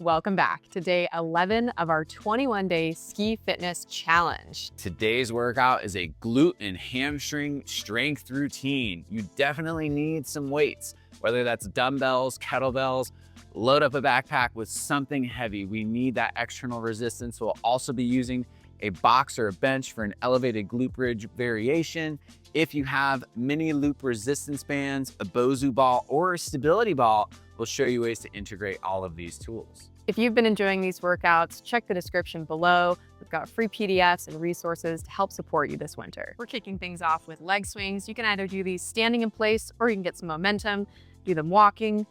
Welcome back to day 11 of our 21-day ski fitness challenge. Today's workout is a glute and hamstring strength routine. You definitely need some weights, whether that's dumbbells, kettlebells. Load up a backpack with something heavy. We need that external resistance. We'll also be using a box or a bench for an elevated glute bridge variation. If you have mini loop resistance bands, a BOSU ball, or a stability ball, we'll show you ways to integrate all of these tools. If you've been enjoying these workouts, check the description below. We've got free PDFs and resources to help support you this winter. We're kicking things off with leg swings. You can either do these standing in place or you can get some momentum, do them walking.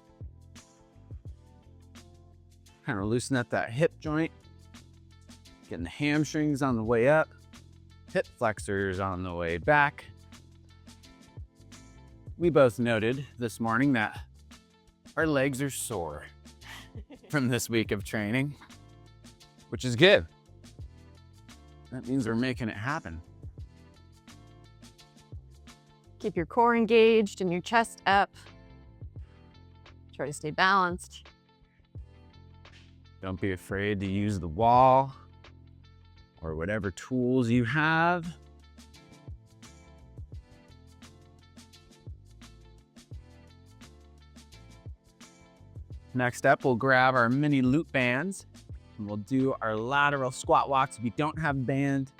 Kind of loosen up that hip joint, getting the hamstrings on the way up, hip flexors on the way back. We both noted this morning that our legs are sore from this week of training, which is good. That means we're making it happen. Keep your core engaged and your chest up. Try to stay balanced. Don't be afraid to use the wall or whatever tools you have. Next up, we'll grab our mini loop bands and we'll do our lateral squat walks. If you don't have a band,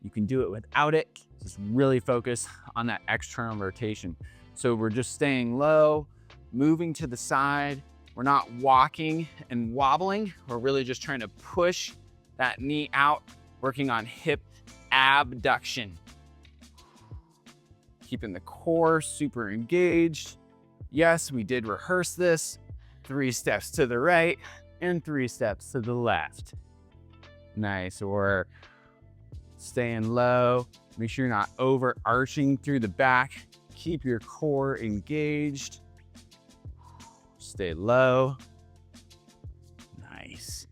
you can do it without it. Just really focus on that external rotation. So we're just staying low, moving to the side. We're not walking and wobbling. We're really just trying to push that knee out, working on hip abduction. Keeping the core super engaged. Yes, we did rehearse this. 3 steps to the right and 3 steps to the left. Nice, or staying low. Make sure you're not overarching through the back. Keep your core engaged. Stay low. Nice.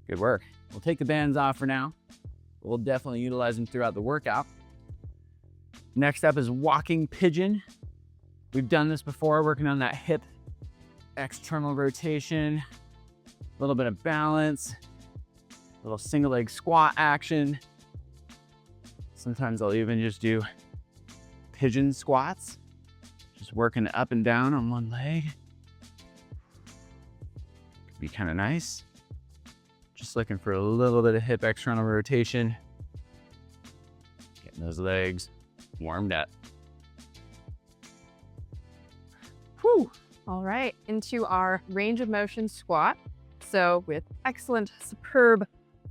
Good work. We'll take the bands off for now. We'll definitely utilize them throughout the workout. Next up is walking pigeon. We've done this before, working on that hip external rotation, a little bit of balance, a little single leg squat action. Sometimes I'll even just do pigeon squats, just working up and down on one leg. Could be kind of nice. Just looking for a little bit of hip external rotation, getting those legs warmed up. Whew. All right, into our range of motion squat. So with excellent, superb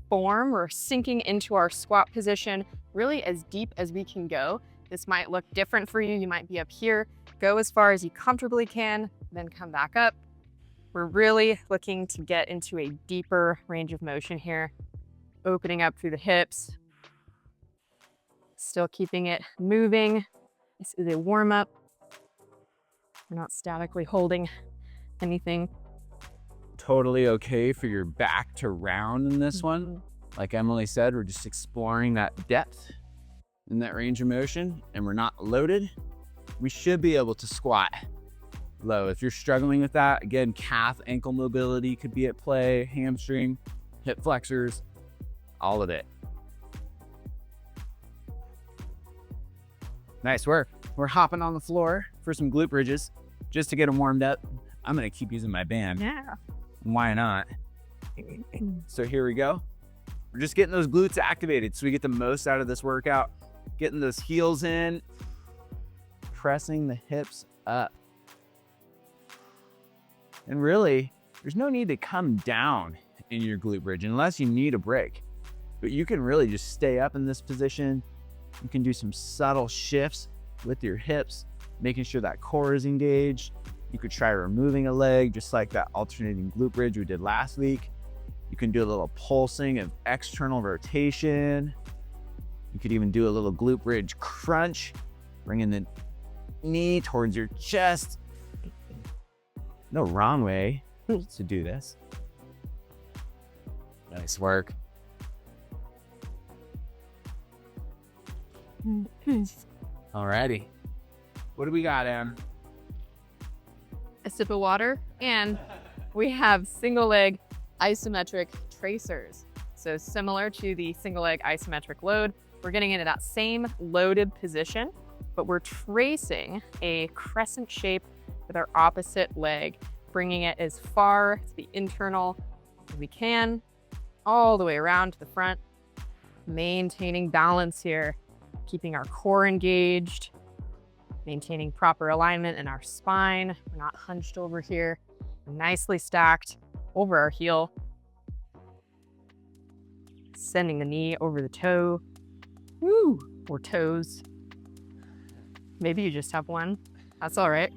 form, we're sinking into our squat position, really as deep as we can go. This might look different for you. You might be up here. Go as far as you comfortably can, then come back up. We're really looking to get into a deeper range of motion here, opening up through the hips, still keeping it moving. This is a warm-up. We're not statically holding anything. Totally okay for your back to round in this one. Like Emily said, we're just exploring that depth in that range of motion, and we're not loaded. We should be able to squat low. If you're struggling with that, again, calf, ankle mobility could be at play, hamstring, hip flexors, all of it. Nice work. We're hopping on the floor for some glute bridges just to get them warmed up. I'm gonna keep using my band. Yeah. Why not? So here we go. We're just getting those glutes activated so we get the most out of this workout. Getting those heels in, pressing the hips up. And really, there's no need to come down in your glute bridge unless you need a break. But you can really just stay up in this position. You can do some subtle shifts with your hips, making sure that core is engaged. You could try removing a leg, just like that alternating glute bridge we did last week. You can do a little pulsing of external rotation. You could even do a little glute bridge crunch, bringing the knee towards your chest. No wrong way to do this. Nice work. Alrighty. What do we got, Em? A sip of water And we have single leg isometric tracers. So similar to the single leg isometric load, we're getting into that same loaded position, but we're tracing a crescent shape with our opposite leg, bringing it as far to the internal as we can, all the way around to the front, maintaining balance here, keeping our core engaged, maintaining proper alignment in our spine. We're not hunched over here, nicely stacked over our heel, sending the knee over the toe, or toes. Maybe you just have one. That's all right.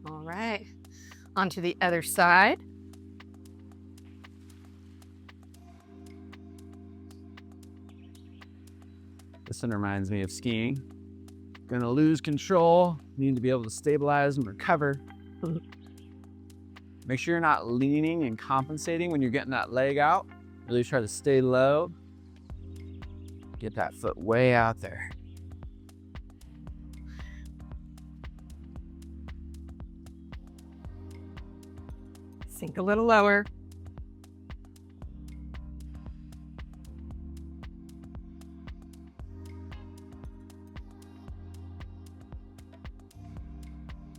All right, onto the other side. This one reminds me of skiing. Gonna lose control, need to be able to stabilize and recover. Make sure you're not leaning and compensating when you're getting that leg out. Really try to stay low. Get that foot way out there. Sink a little lower.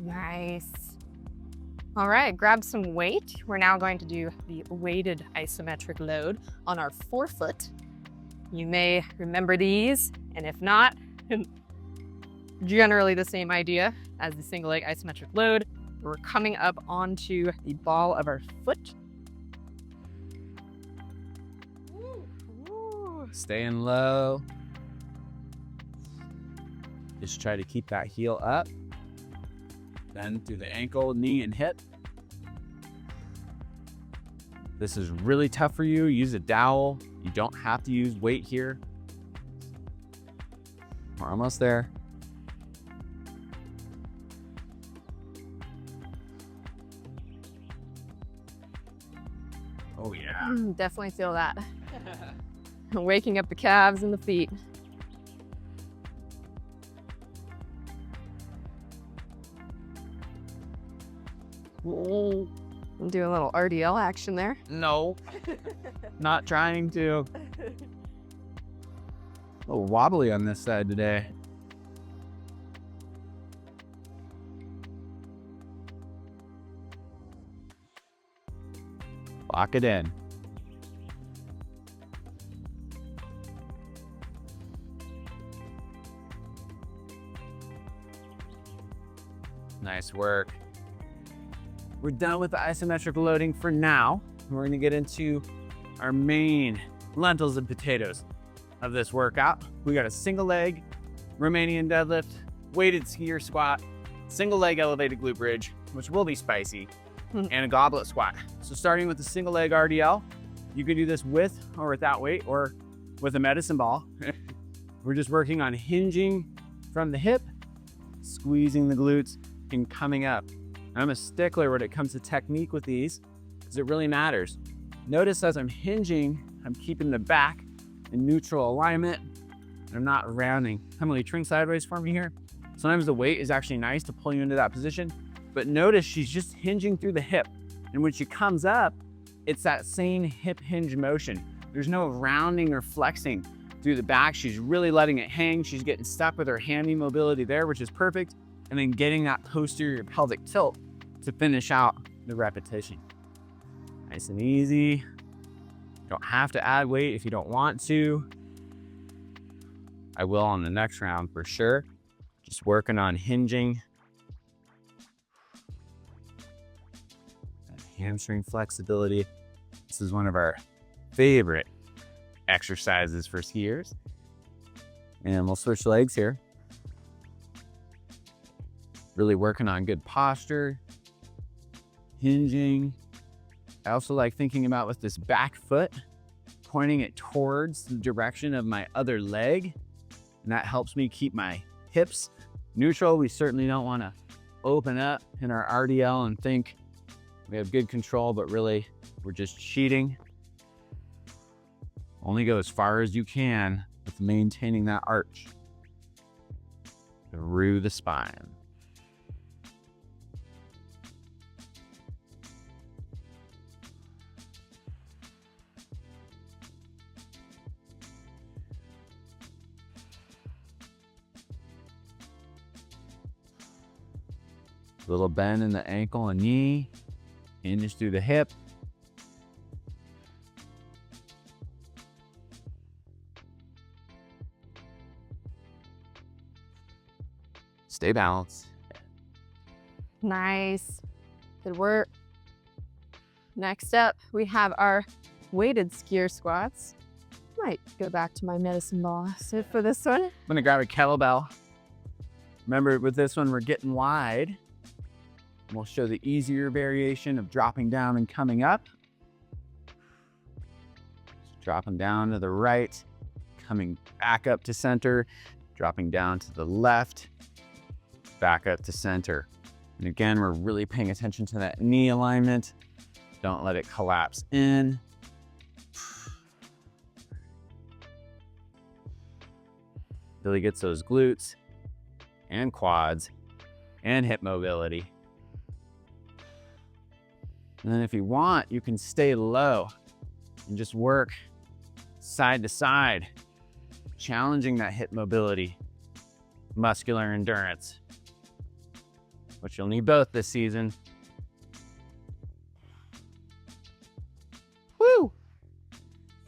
Nice. All right, grab some weight. We're now going to do the weighted isometric load on our forefoot. You may remember these, and if not, generally the same idea as the single leg isometric load. We're coming up onto the ball of our foot. Staying low. Just try to keep that heel up. Then through the ankle, knee, and hip. This is really tough for you. Use a dowel. You don't have to use weight here. We're almost there. Oh yeah. Definitely feel that. Waking up the calves and the feet. Do a little RDL action there. No, not trying to. A little wobbly on this side today. Lock it in. Nice work. We're done with the isometric loading for now. We're gonna get into our main lentils and potatoes of this workout. We got a single leg Romanian deadlift, weighted skier squat, single leg elevated glute bridge, which will be spicy, and a goblet squat. So starting with the single leg RDL, you can do this with or without weight or with a medicine ball. We're just working on hinging from the hip, squeezing the glutes, and coming up. I'm a stickler when it comes to technique with these because it really matters. Notice as I'm hinging, I'm keeping the back in neutral alignment. I'm not rounding. Emily, turn sideways for me here. Sometimes the weight is actually nice to pull you into that position, but notice she's just hinging through the hip. And when she comes up, it's that same hip hinge motion. There's no rounding or flexing through the back. She's really letting it hang. She's getting stuck with her hammy mobility there, which is perfect. And then getting that posterior pelvic tilt to finish out the repetition. Nice and easy. You don't have to add weight if you don't want to. I will on the next round for sure. Just working on hinging. Hamstring flexibility. This is one of our favorite exercises for skiers. And we'll switch legs here. Really working on good posture, hinging. I also like thinking about with this back foot, pointing it towards the direction of my other leg. And that helps me keep my hips neutral. We certainly don't want to open up in our RDL and think we have good control, but really we're just cheating. Only go as far as you can with maintaining that arch through the spine. Little bend in the ankle and knee. Hinge through the hip. Stay balanced. Nice. Good work. Next up, we have our weighted skier squats. Might go back to my medicine ball sit for this one. I'm gonna grab a kettlebell. Remember, with this one, we're getting wide. We'll show the easier variation of dropping down and coming up. Just dropping down to the right, coming back up to center, dropping down to the left, back up to center. And again, we're really paying attention to that knee alignment. Don't let it collapse in. Really gets those glutes and quads and hip mobility. And then if you want, you can stay low and just work side to side, challenging that hip mobility, muscular endurance, which you'll need both this season. Woo!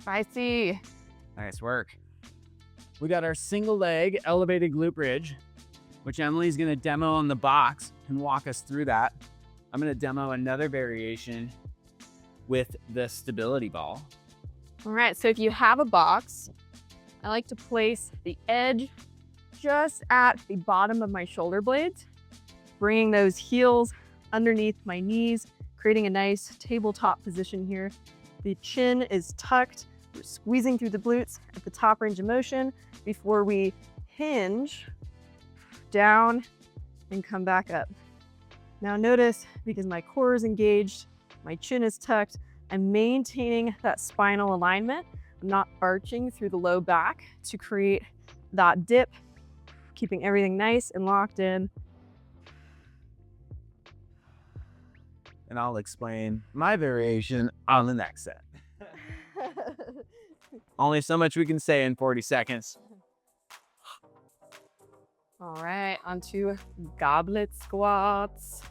Spicy. Nice work. We got our single leg elevated glute bridge, which Emily's gonna demo on the box and walk us through that. I'm gonna demo another variation with the stability ball. All right, so if you have a box, I like to place the edge just at the bottom of my shoulder blades, bringing those heels underneath my knees, creating a nice tabletop position here. The chin is tucked. We're squeezing through the glutes at the top range of motion before we hinge down and come back up. Now notice, because my core is engaged, my chin is tucked, I'm maintaining that spinal alignment. I'm not arching through the low back to create that dip, keeping everything nice and locked in. And I'll explain my variation on the next set. Only so much we can say in 40 seconds. All right, onto goblet squats.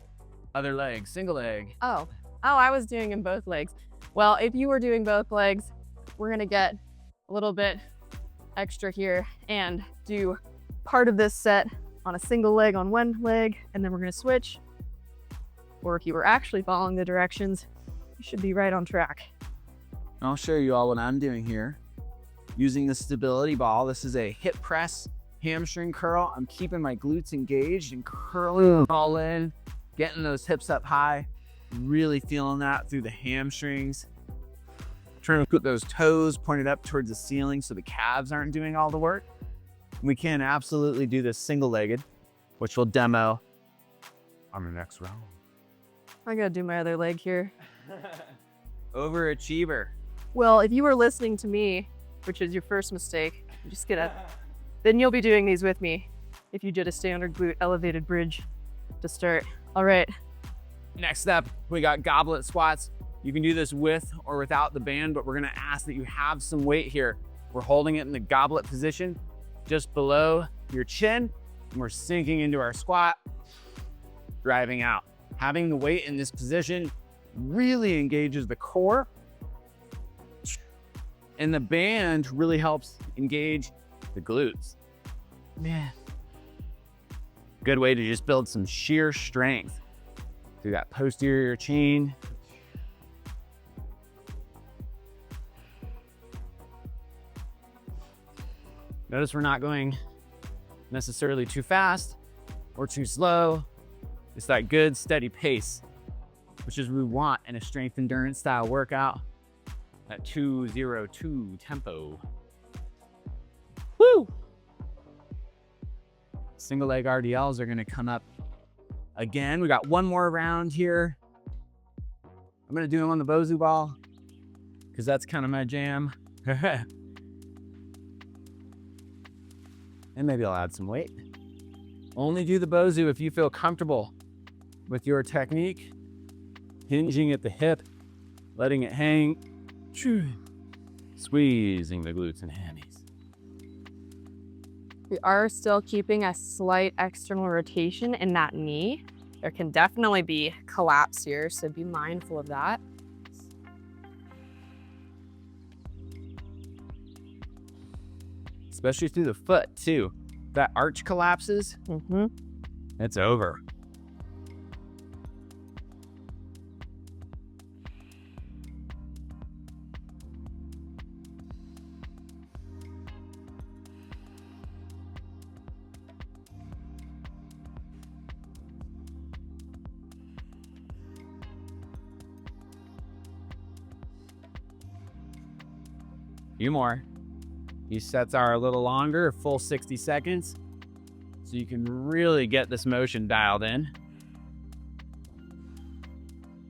Other leg, single leg. Oh, I was doing in both legs. Well, if you were doing both legs, we're gonna get a little bit extra here and do part of this set on a single leg on one leg, and then we're gonna switch. Or if you were actually following the directions, you should be right on track. I'll show you all what I'm doing here. Using the stability ball, this is a hip press, hamstring curl. I'm keeping my glutes engaged and curling all in, getting those hips up high, really feeling that through the hamstrings. Trying to put those toes pointed up towards the ceiling so the calves aren't doing all the work. We can absolutely do this single-legged, which we'll demo on the next round. I gotta do my other leg here. Overachiever. Well, if you were listening to me, which is your first mistake, just get up. Then you'll be doing these with me if you did a standard glute elevated bridge to start. All right. Next up, we got goblet squats. You can do this with or without the band, but we're gonna ask that you have some weight here. We're holding it in the goblet position, just below your chin, and we're sinking into our squat, driving out. Having the weight in this position really engages the core, and the band really helps engage the glutes. Man, good way to just build some sheer strength through that posterior chain. Notice we're not going necessarily too fast or too slow. It's that good steady pace, which is what we want in a strength endurance style workout. That 2-0-2 tempo. Woo! Single leg RDLs are gonna come up again. We got one more round here. I'm gonna do them on the BOSU ball because that's kind of my jam. And maybe I'll add some weight. Only do the BOSU if you feel comfortable with your technique. Hinging at the hip, letting it hang, squeezing the glutes and hammies. We are still keeping a slight external rotation in that knee. There can definitely be collapse here, so be mindful of that. Especially through the foot too. If that arch collapses, it's over. Few more. These sets are a little longer, a full 60 seconds. So you can really get this motion dialed in.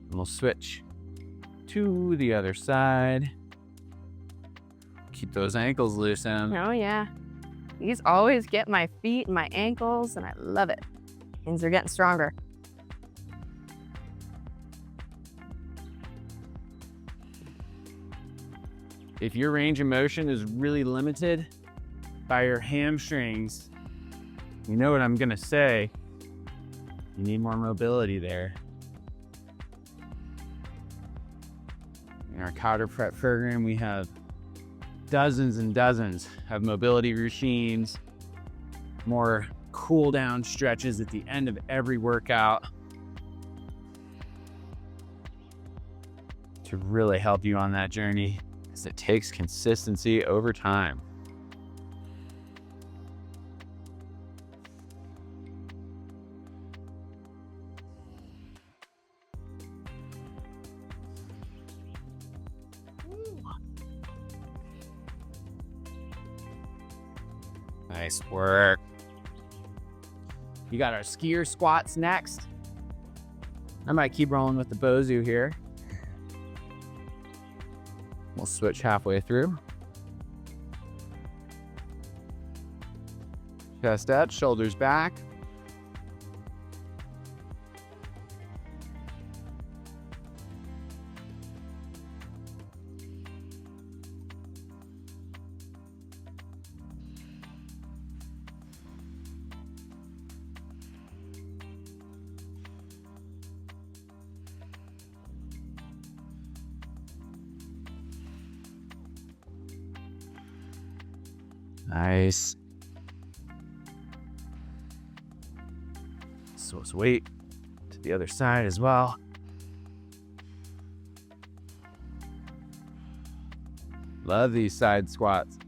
And we'll switch to the other side. Keep those ankles loose, Em. Oh yeah. These always get my feet and my ankles, and I love it. Means they're getting stronger. If your range of motion is really limited by your hamstrings, you know what I'm gonna say. You need more mobility there. In our Cotter Prep program, we have dozens and dozens of mobility routines, more cool down stretches at the end of every workout to really help you on that journey. It takes consistency over time. Nice work. You got our skier squats next. I might keep rolling with the BOSU here. We'll switch halfway through. Chest up, shoulders back. Nice. So let's wait to the other side as well. Love these side squats.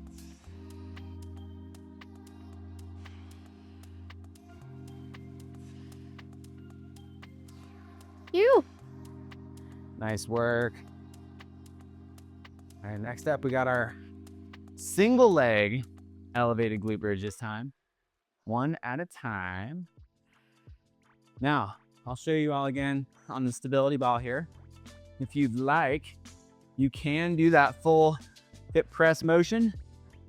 You. Nice work. All right, next up we got our single leg elevated glute bridge this time. One at a time. Now, I'll show you all again on the stability ball here. If you'd like, you can do that full hip press motion,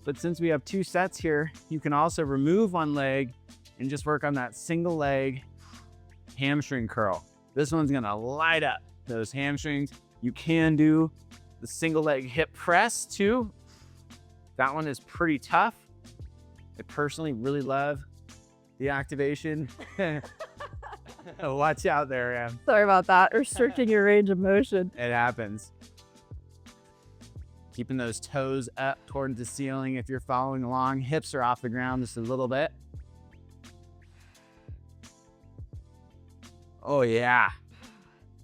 but since we have 2 sets here, you can also remove one leg and just work on that single leg hamstring curl. This one's gonna light up those hamstrings. You can do the single leg hip press too. That one is pretty tough. I personally really love the activation. Watch out there, Em. Sorry about that. Restricting your range of motion. It happens. Keeping those toes up towards the ceiling if you're following along. Hips are off the ground just a little bit. Oh yeah.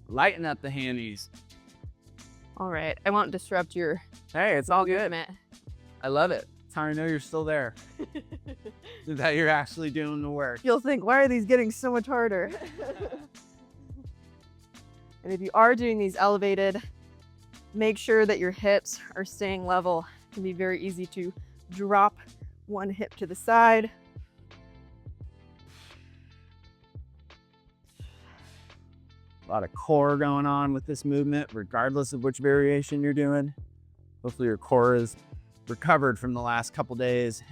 Lighten up the handies. All right. I won't disrupt your Hey, it's all good. movement. I love it. That's how I know you're still there. That you're actually doing the work. You'll think, why are these getting so much harder? And if you are doing these elevated, make sure that your hips are staying level. It can be very easy to drop one hip to the side. A lot of core going on with this movement, regardless of which variation you're doing. Hopefully your core is recovered from the last couple days.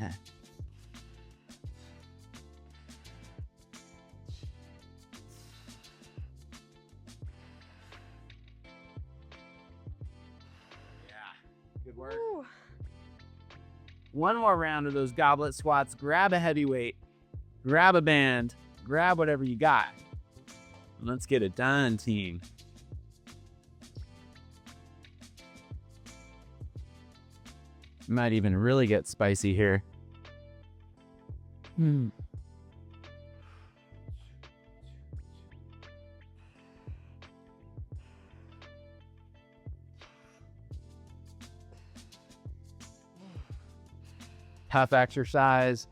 Good work. Ooh. One more round of those goblet squats. Grab a heavy weight, grab a band, grab whatever you got. Let's get it done, team. Might even really get spicy here. Tough exercise.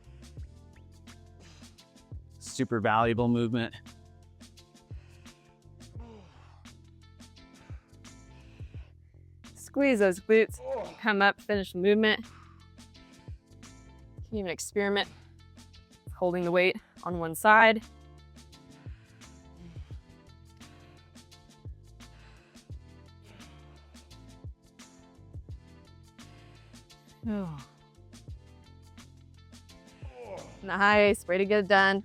Super valuable movement. Squeeze those glutes, come up, finish the movement. You can even experiment holding the weight on one side. Oh. Nice, way to get it done.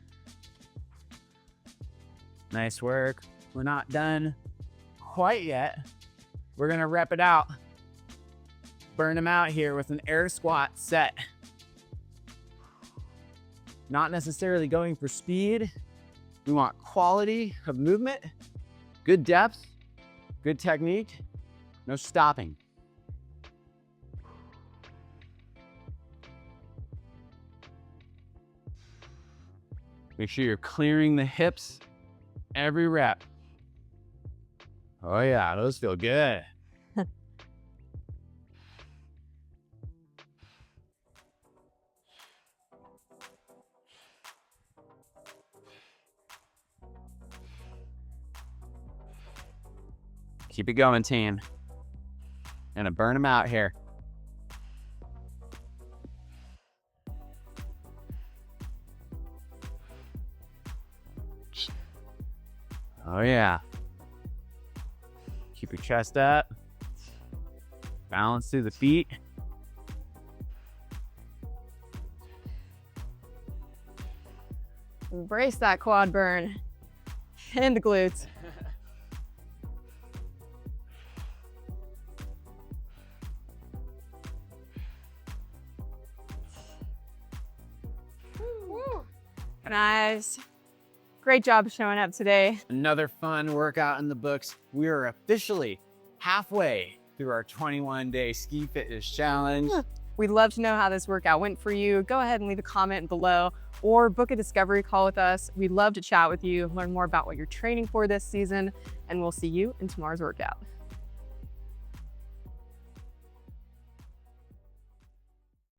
Nice work. We're not done quite yet. We're gonna rep it out. Burn them out here with an air squat set. Not necessarily going for speed. We want quality of movement, good depth, good technique, no stopping. Make sure you're clearing the hips every rep. Oh yeah, those feel good. Keep it going, team. Gonna burn them out here. Oh yeah. Keep your chest up. Balance through the feet. Embrace that quad burn and the glutes. Nice. Great job showing up today. Another fun workout in the books. We are officially halfway through our 21-day ski fitness challenge. We'd love to know how this workout went for you. Go ahead and leave a comment below or book a discovery call with us. We'd love to chat with you, learn more about what you're training for this season, and we'll see you in tomorrow's workout.